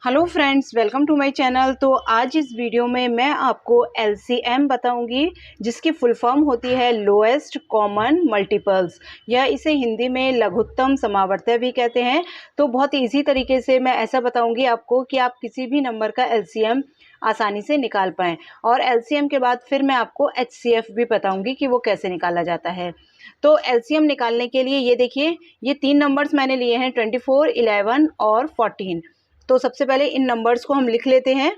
Hello friends, welcome to my channel. तो आज इस वीडियो में मैं आपको एलसीएम बताऊंगी, जिसकी फुल फॉर्म होती है लोएस्ट कॉमन मल्टीपल्स, या इसे हिंदी में लघुत्तम समावर्त्य भी कहते हैं। तो बहुत इजी तरीके से मैं ऐसा बताऊंगी आपको कि आप किसी भी नंबर का एलसीएम आसानी से निकाल पाएँ। और एलसीएम के बाद फिर मैं आपको एचसीएफ भी बताऊंगी कि वो कैसे निकाला जाता है। तो एलसीएम निकालने के लिए ये देखिए, ये तीन नंबर्स मैंने लिए हैं 24, 11 और 14। तो सबसे पहले इन नंबर्स को हम लिख लेते हैं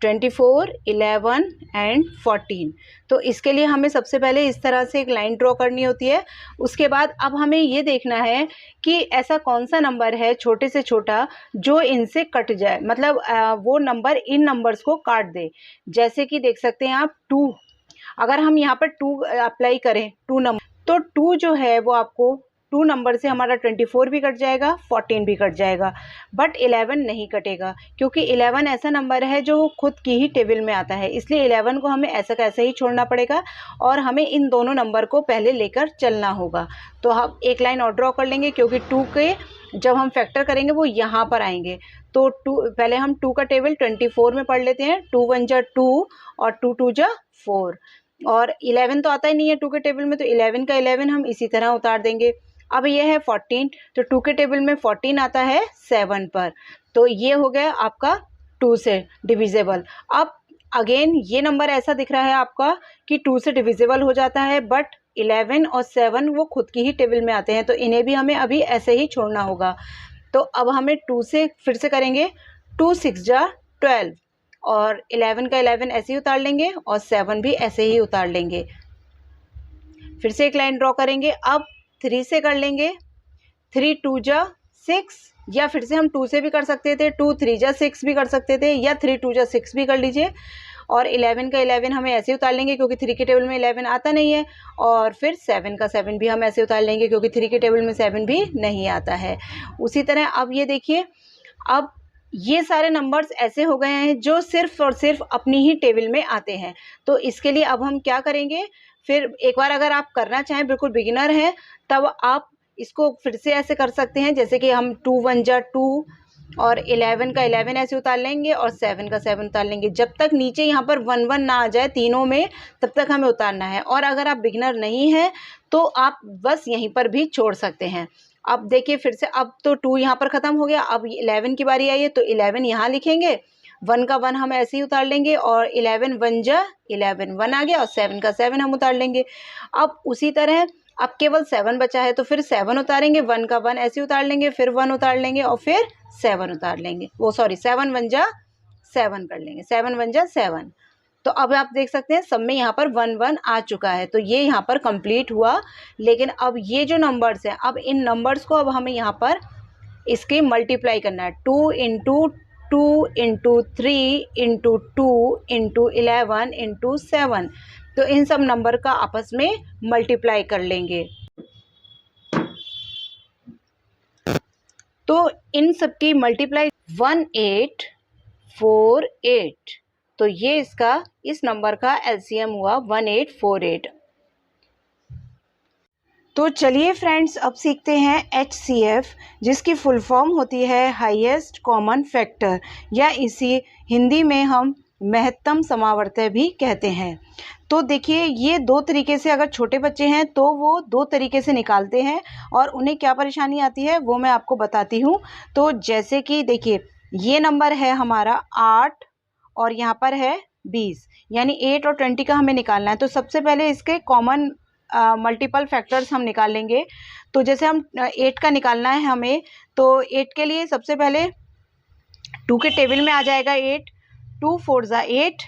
24, 11 एंड 14। तो इसके लिए हमें सबसे पहले इस तरह से एक लाइन ड्रॉ करनी होती है। उसके बाद अब हमें ये देखना है कि ऐसा कौन सा नंबर है छोटे से छोटा जो इनसे कट जाए, मतलब वो नंबर इन नंबर्स को काट दे। जैसे कि देख सकते हैं आप 2, अगर हम यहाँ पर 2 अप्लाई करें 2 नंबर, तो 2 जो है वो आपको 2 नंबर से हमारा 24 भी कट जाएगा, 14 भी कट जाएगा, बट 11 नहीं कटेगा, क्योंकि 11 ऐसा नंबर है जो खुद की ही टेबल में आता है। इसलिए 11 को हमें ऐसा कैसे ही छोड़ना पड़ेगा और हमें इन दोनों नंबर को पहले लेकर चलना होगा। तो हम एक लाइन और ड्रॉ कर लेंगे, क्योंकि 2 के जब हम फैक्टर करेंगे वो यहाँ पर आएंगे। तो 2 पहले हम 2 का टेबल 24 में पढ़ लेते हैं। 2 1 जा 2 और 2 2 जा 4, और 11 तो आता ही नहीं है 2 के टेबल में, तो 11 का 11 हम इसी तरह उतार देंगे। अब ये है 14, तो 2 के टेबल में 14 आता है 7 पर, तो ये हो गया आपका 2 से डिविजिबल। अब अगेन ये नंबर ऐसा दिख रहा है आपका कि 2 से डिविजिबल हो जाता है, बट 11 और 7 वो खुद की ही टेबल में आते हैं, तो इन्हें भी हमें अभी ऐसे ही छोड़ना होगा। तो अब हमें 2 से फिर से करेंगे, 2 6 जा 12, और 11 का 11 ऐसे ही उतार लेंगे और 7 भी ऐसे ही उतार लेंगे। फिर से एक लाइन ड्रॉ करेंगे, अब 3 से कर लेंगे, 3 2 जा 6, या फिर से हम 2 से भी कर सकते थे, 2 3 जा 6 भी कर सकते थे, या 3 2 जा 6 भी कर लीजिए। और 11 का 11 हमें ऐसे उतार लेंगे, क्योंकि 3 के टेबल में 11 आता नहीं है। और फिर 7 का 7 भी हम ऐसे उतार लेंगे, क्योंकि 3 के टेबल में 7 भी नहीं आता है। उसी तरह अब ये देखिए, अब ये सारे नंबर्स ऐसे हो गए हैं जो सिर्फ और सिर्फ अपनी ही टेबल में आते हैं। तो इसके लिए अब हम क्या करेंगे, फिर एक बार अगर आप करना चाहें, बिल्कुल बिगिनर हैं, तब आप इसको फिर से ऐसे कर सकते हैं, जैसे कि हम 2 1 जा 2 और 11 का 11 ऐसे उतार लेंगे और 7 का 7 उतार लेंगे। जब तक नीचे यहाँ पर 1 1 ना आ जाए तीनों में, तब तक हमें उतारना है। और अगर आप बिगिनर नहीं हैं तो आप बस यहीं पर भी छोड़ सकते हैं। अब देखिए फिर से, अब तो 2 यहाँ पर ख़त्म हो गया, अब 11 की बारी आई है, तो 11 यहाँ लिखेंगे, 1 का 1 हम ऐसे ही उतार लेंगे, और 11 1 जा 11, 1 आ गया, और 7 का 7 हम उतार लेंगे। अब उसी तरह अब केवल 7 बचा है, तो फिर 7 उतारेंगे, 1 का 1 ऐसे उतार लेंगे, फिर 1 उतार लेंगे, और फिर 7 उतार लेंगे, वो सॉरी 7 1 जा 7 कर लेंगे, 7 1 जा 7। तो अब आप देख सकते हैं सब में यहाँ पर 1 1 आ चुका है, तो ये यहाँ पर कंप्लीट हुआ। लेकिन अब ये जो नंबर्स हैं, अब इन नंबर्स को अब हमें यहाँ पर इसके मल्टीप्लाई करना है। 2 into 2 into 3 into 2 into 11 into 7, तो इन सब नंबर का आपस में मल्टीप्लाई कर लेंगे। तो इन सब की मल्टीप्लाई 1848, तो ये इसका इस नंबर का एलसीएम हुआ 1848। तो चलिए फ्रेंड्स, अब सीखते हैं एचसीएफ, जिसकी फुल फॉर्म होती है हाईएस्ट कॉमन फैक्टर, या इसी हिंदी में हम महत्तम समावर्त्य भी कहते हैं। तो देखिए, ये 2 तरीके से, अगर छोटे बच्चे हैं तो वो 2 तरीके से निकालते हैं, और उन्हें क्या परेशानी आती है वो मैं आपको बताती हूँ। तो जैसे कि देखिए, ये नंबर है हमारा 8 और यहाँ पर है 20, यानी 8 और 20 का हमें निकालना है। तो सबसे पहले इसके कॉमन मल्टीपल फैक्टर्स हम निकालेंगे। तो जैसे हम 8 का निकालना है हमें, तो 8 के लिए सबसे पहले 2 के टेबल में आ जाएगा 8, 2 4 जा 8,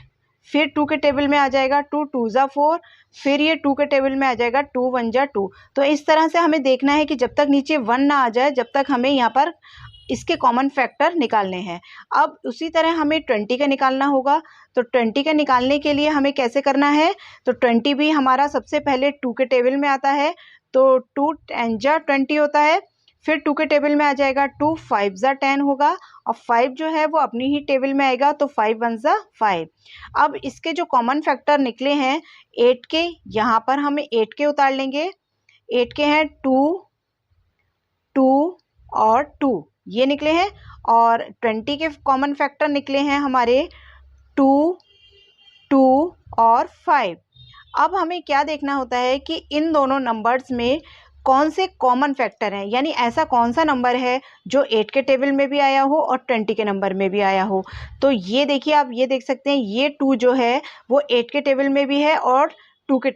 फिर 2 के टेबल में आ जाएगा 2 2 जा 4, फिर ये 2 के टेबल में आ जाएगा 2 1 जा 2। तो इस तरह से हमें देखना है कि जब तक नीचे 1 ना आ जाए, जब तक हमें यहाँ पर इसके कॉमन फैक्टर निकालने हैं। अब उसी तरह हमें 20 का निकालना होगा। तो 20 का निकालने के लिए हमें कैसे करना है, तो 20 भी हमारा सबसे पहले 2 के टेबल में आता है, तो 2 10 जा 20 होता है। फिर 2 के टेबल में आ जाएगा 2 5 जा 10 होगा, और 5 जो है वो अपनी ही टेबल में आएगा, तो 5 1 जा 5। अब इसके जो कॉमन फैक्टर निकले हैं 8 के, यहाँ पर हमें 8 के उतार लेंगे। 8 के हैं 2 2 और 2, ये निकले हैं। और 20 के कॉमन फैक्टर निकले हैं हमारे 2, 2 और 5। अब हमें क्या देखना होता है कि इन दोनों नंबर्स में कौन से कॉमन फैक्टर हैं, यानी ऐसा कौन सा नंबर है जो 8 के टेबल में भी आया हो और 20 के नंबर में भी आया हो। तो ये देखिए, आप ये देख सकते हैं, ये 2 जो है वो 8 के टेबल में भी है और 8 के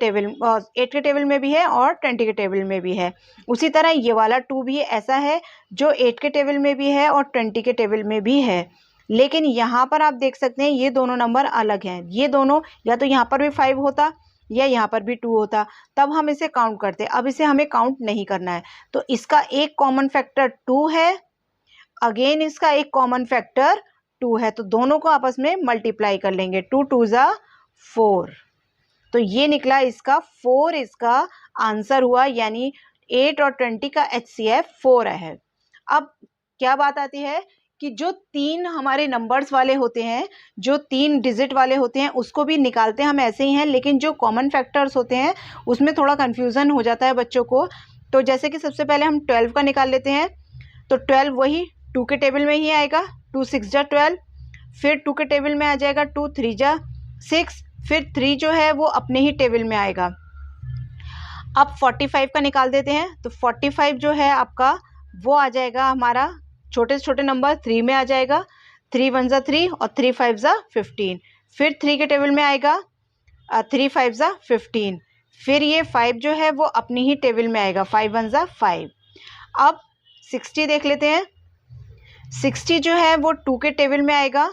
टेबल में भी है और 20 के टेबल में भी है। उसी तरह ये वाला 2 भी ऐसा है जो 8 के टेबल में भी है और 20 के टेबल में भी है। लेकिन यहाँ पर आप देख सकते हैं ये दोनों नंबर अलग हैं। ये दोनों, या तो यहाँ पर भी 5 होता या यहाँ पर भी 2 होता, तब हम इसे काउंट करते। अब इसे हमें काउंट नहीं करना है, तो इसका एक कॉमन फैक्टर 2 है, अगेन इसका एक कॉमन फैक्टर 2 है, तो दोनों को आपस में मल्टीप्लाई कर लेंगे। 2 2 जा 4, तो ये निकला इसका 4, इसका आंसर हुआ, यानी 8 और 20 का HCF 4 है। अब क्या बात आती है कि जो 3 हमारे नंबर्स वाले होते हैं, जो 3 डिजिट वाले होते हैं, उसको भी निकालते हम ऐसे ही हैं, लेकिन जो कॉमन फैक्टर्स होते हैं उसमें थोड़ा कन्फ्यूज़न हो जाता है बच्चों को। तो जैसे कि सबसे पहले हम 12 का निकाल लेते हैं, तो 12 वही 2 के टेबल में ही आएगा, 2 6 जा 12, फिर 2 के टेबल में आ जाएगा 2 3 जा 6, फिर 3 जो है वो अपने ही टेबल में आएगा। अब 45 का निकाल देते हैं, तो 45 जो है आपका वो आ जाएगा हमारा छोटे से छोटे नंबर 3 में आ जाएगा, 3 1 जा 3 और 3 5 जा 15, फिर 3 के टेबल में आएगा 3 5 जा 15, फिर ये 5 जो है वो अपनी ही टेबल में आएगा, 5 1 जा 5। अब 60 देख लेते हैं, 60 जो है वो 2 के टेबल में आएगा,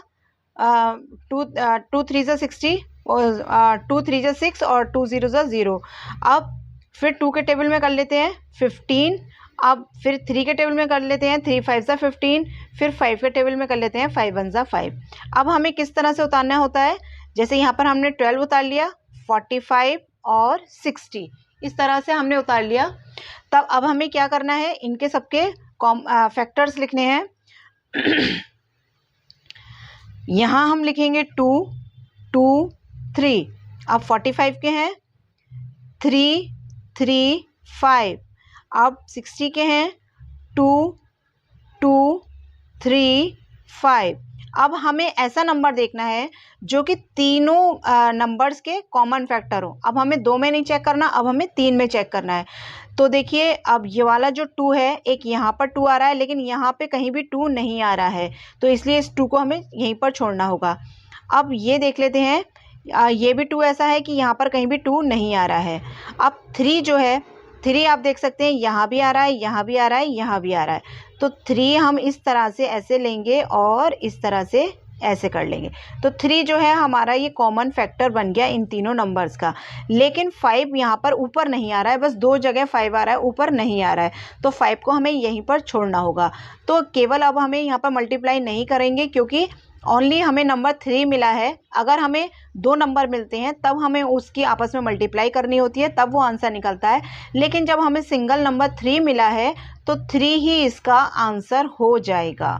2 3 जा 60 और 2 3 जा 6 और 2 0 जा 0। अब फिर 2 के टेबल में कर लेते हैं 15, अब फिर 3 के टेबल में कर लेते हैं 3 5 जा 15, फिर 5 के टेबल में कर लेते हैं 5 1 जा 5। अब हमें किस तरह से उतारना होता है, जैसे यहाँ पर हमने 12 उतार लिया, 45 और 60 इस तरह से हमने उतार लिया। तब अब हमें क्या करना है, इनके सबके फैक्टर्स लिखने हैं। यहाँ हम लिखेंगे 2 2 3, अब 45 के हैं 3 3 5, अब 60 के हैं 2 2 3 5। अब हमें ऐसा नंबर देखना है जो कि तीनों नंबर्स के कॉमन फैक्टर हो। अब हमें 2 में नहीं चेक करना, अब हमें 3 में चेक करना है। तो देखिए, अब ये वाला जो 2 है, एक यहाँ पर 2 आ रहा है लेकिन यहाँ पे कहीं भी 2 नहीं आ रहा है, तो इसलिए इस 2 को हमें यहीं पर छोड़ना होगा। अब ये देख लेते हैं, ये भी 2 ऐसा है कि यहाँ पर कहीं भी 2 नहीं आ रहा है। अब 3 जो है, 3 आप देख सकते हैं यहाँ भी आ रहा है, यहाँ भी आ रहा है, यहाँ भी आ रहा है, तो 3 हम इस तरह से ऐसे लेंगे और इस तरह से ऐसे कर लेंगे। तो 3 जो है हमारा ये कॉमन फैक्टर बन गया इन तीनों नंबर्स का। लेकिन 5 यहाँ पर ऊपर नहीं आ रहा है, बस 2 जगह 5 आ रहा है, ऊपर नहीं आ रहा है, तो 5 को हमें यहीं पर छोड़ना होगा। तो केवल अब हमें यहाँ पर मल्टीप्लाई नहीं करेंगे क्योंकि ओनली हमें नंबर 3 मिला है। अगर हमें 2 नंबर मिलते हैं तब हमें उसकी आपस में मल्टीप्लाई करनी होती है, तब वो आंसर निकलता है। लेकिन जब हमें सिंगल नंबर 3 मिला है तो 3 ही इसका आंसर हो जाएगा।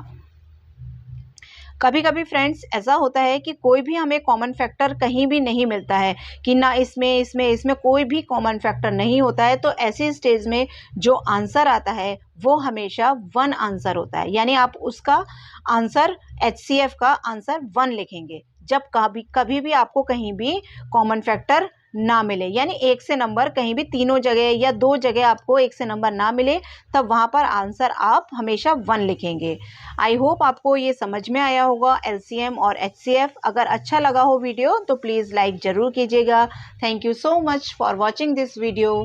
कभी कभी फ्रेंड्स ऐसा होता है कि कोई भी हमें कॉमन फैक्टर कहीं भी नहीं मिलता है, कि ना इसमें कोई भी कॉमन फैक्टर नहीं होता है, तो ऐसी स्टेज में जो आंसर आता है वो हमेशा 1 आंसर होता है, यानी आप उसका आंसर HCF का आंसर 1 लिखेंगे जब कभी भी आपको कहीं भी कॉमन फैक्टर ना मिले, यानी 1 से नंबर कहीं भी तीनों जगह या 2 जगह आपको 1 से नंबर ना मिले, तब वहाँ पर आंसर आप हमेशा 1 लिखेंगे। आई होप आपको ये समझ में आया होगा LCM और HCF। अगर अच्छा लगा हो वीडियो तो प्लीज़ लाइक ज़रूर कीजिएगा। Thank you so much for watching this video.